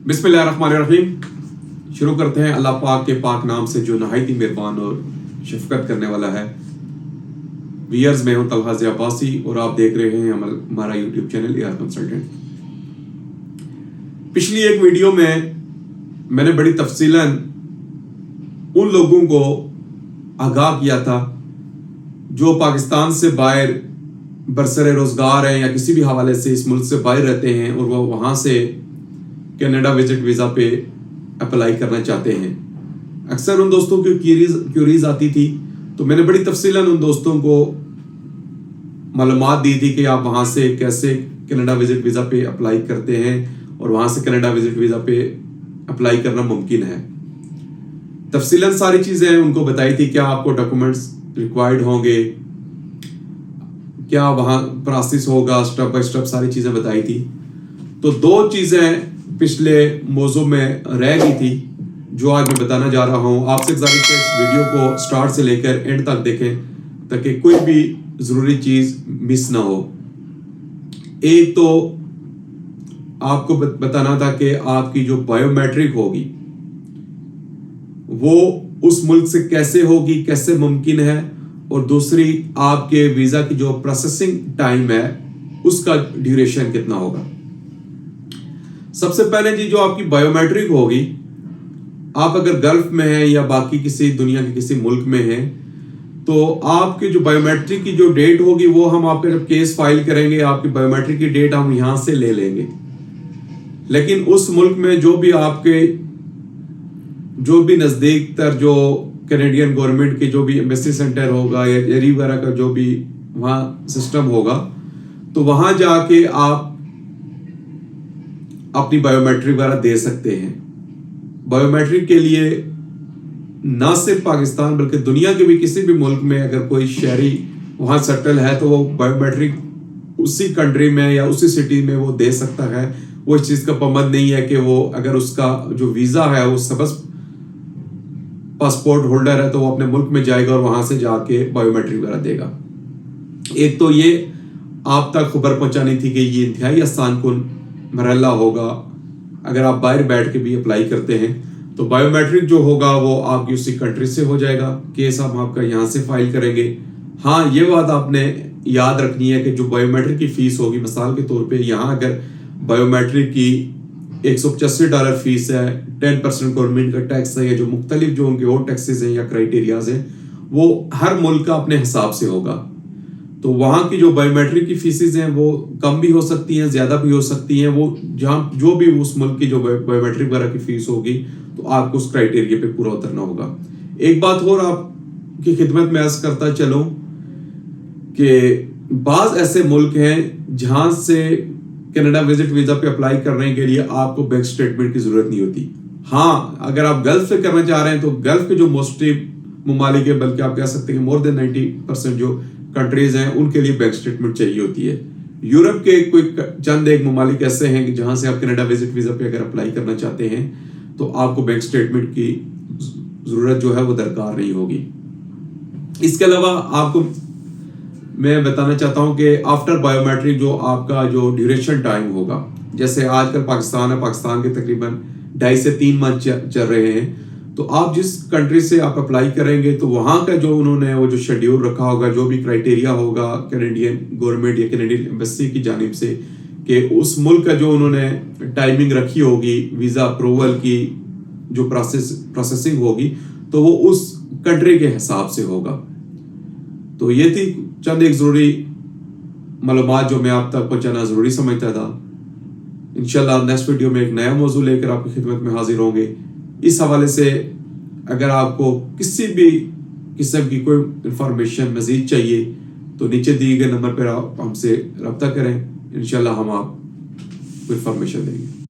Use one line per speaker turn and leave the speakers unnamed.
बिस्मिल्लाहिर्रहमानिर्रहीम। शुरू करते हैं अल्लाह पाक के पाक नाम से जो नहायत ही मेहरबान और शफकत करने वाला है। वियर्स में हूं तलहा ज़ियाबासी और आप देख रहे हैं हमारा यूट्यूब चैनल AR कंसल्टेंट। पिछली एक वीडियो में मैंने बड़ी तफसीलन उन लोगों को आगाह किया था जो पाकिस्तान से बाहर बरसरे रोजगार हैं या किसी भी हवाले से इस मुल्क से बाहर रहते हैं और वो वहाँ से कनाडा विजिट वीज़ा पे अप्लाई करना चाहते हैं। अक्सर उन दोस्तों की क्यूरीज आती थी, तो मैंने बड़ी तफसीलन उन दोस्तों को मालूमात दी थी कि आप वहाँ से कैसे कनाडा विजिट वीज़ा पे अप्लाई करते हैं और वहाँ से कनाडा विजिट वीज़ा पे अप्लाई करना मुमकिन है। तफसीलन सारी चीज़ें उनको बताई थी, क्या आपको डॉक्यूमेंट्स रिक्वायर्ड होंगे, क्या वहाँ प्रोसेस होगा, स्टेप बाय स्टेप सारी चीज़ें बताई थी। तो दो चीज़ें पिछले मौजू में रह गई थी जो आज मैं बताना जा रहा हूँ। आपसे गुजारिश है इस वीडियो को स्टार्ट से लेकर एंड तक देखें ताकि कोई भी ज़रूरी चीज़ मिस ना हो। एक तो आपको बताना था कि आपकी जो बायोमेट्रिक होगी वो उस मुल्क से कैसे होगी, कैसे मुमकिन है, और दूसरी आपके वीज़ा की जो प्रोसेसिंग टाइम है उसका ड्यूरेशन कितना होगा। सबसे पहले जी जो आपकी बायोमेट्रिक होगी, आप अगर गल्फ में हैं या बाकी किसी दुनिया के किसी मुल्क में हैं तो आपकी जो बायोमेट्रिक की जो डेट होगी वो हम आपके जब केस फाइल करेंगे आपकी बायोमेट्रिक की डेट हम यहाँ से ले लेंगे। लेकिन उस मुल्क में जो भी नज़दीक तर जो कैनेडियन गवर्नमेंट के जो भी एम्बेसी सेंटर होगा या एरी वगैरह का जो भी वहाँ सिस्टम होगा, तो वहाँ जाके आप अपनी बायोमेट्रिक वगैरह दे सकते हैं। बायोमेट्रिक के लिए ना सिर्फ पाकिस्तान बल्कि दुनिया के भी किसी भी मुल्क में अगर कोई शहरी वहाँ सेटल है तो वो बायोमेट्रिक उसी कंट्री में या उसी सिटी में वो दे सकता है। वो इस चीज़ का पाबंद नहीं है कि वो अगर उसका जो वीज़ा है वो सबस पासपोर्ट होल्डर है तो वो अपने मुल्क में जाएगा और वहाँ से जाके बायोमेट्रिक वगैरह देगा। एक तो ये आप तक खबर पहुँचानी थी कि ये इंतहाई आसान कुन मरहला होगा। अगर आप बाहर बैठ के भी अप्लाई करते हैं तो बायोमेट्रिक जो होगा वो आपकी उसी कंट्री से हो जाएगा, केस हम आपका यहाँ से फाइल करेंगे। हाँ, ये बात आपने याद रखनी है कि जो बायोमेट्रिक की फ़ीस होगी, मिसाल के तौर पे यहाँ अगर बायोमेट्रिक की $185 फीस है, 10% गवर्नमेंट का टैक्स है, या जो मुख्तलिफ जो उनके और टैक्सेस हैं या क्राइटेरियाज हैं वो हर मुल्क का अपने हिसाब से होगा। तो वहाँ की जो बायोमेट्रिक की फीसेज हैं वो कम भी हो सकती हैं, ज़्यादा भी हो सकती हैं। वो जहाँ जो भी उस मुल्क की जो बायोमेट्रिक वगैरह की फीस होगी तो आपको उस क्राइटेरिया पे पूरा उतरना होगा। एक बात और आपकी खिदमत में अर्ज करता चलूँ कि बाज़ ऐसे मुल्क हैं जहाँ से कनाडा विजिट वीज़ा पे अप्लाई करने के लिए आपको बैंक स्टेटमेंट की ज़रूरत नहीं होती। हाँ, अगर आप गल्फ से करना चाह रहे हैं तो गल्फ के जो मोस्टली ममालिक है, बल्कि आप कह सकते हैं मोर देन 90% जो कंट्रीज हैं उनके लिए बैंक स्टेटमेंट चाहिए होती है। यूरोप के कोई चंद एक ममालिक ऐसे हैं कि जहां से आप कनाडा विजिट वीज़ा पे अगर अप्लाई करना चाहते हैं तो आपको बैंक स्टेटमेंट की ज़रूरत जो है वो दरकार नहीं होगी। इसके अलावा आपको मैं बताना चाहता हूं कि आफ्टर बायोमेट्रिक जो आपका जो ड्यूरेशन टाइम होगा, जैसे आजकल पाकिस्तान है, पाकिस्तान के तकरीबन 2.5 से 3 मंथ चल रहे हैं, तो आप जिस कंट्री से आप अप्लाई करेंगे तो वहाँ का जो उन्होंने वो जो शेड्यूल रखा होगा, जो भी क्राइटेरिया होगा कैनेडियन गवर्नमेंट या कैनेडियन एम्बेसी की जानिब से कि उस मुल्क का जो उन्होंने टाइमिंग रखी होगी वीज़ा अप्रूवल की जो प्रोसेसिंग होगी तो वो उस कंट्री के हिसाब से होगा। तो ये थी चंद एक ज़रूरी मालूमात जो मैं आप तक पहुँचाना ज़रूरी समझता था। इंशाल्लाह नेक्स्ट वीडियो में एक नया मौजू लेकर आपकी खिदमत में हाजिर होंगे। इस हवाले से अगर आपको किसी भी किस्म की कोई इंफॉर्मेशन मज़ीद चाहिए तो नीचे दिए गए नंबर पर आप हमसे रब्ता करें। इंशाल्लाह हम आपको इंफॉर्मेशन देंगे।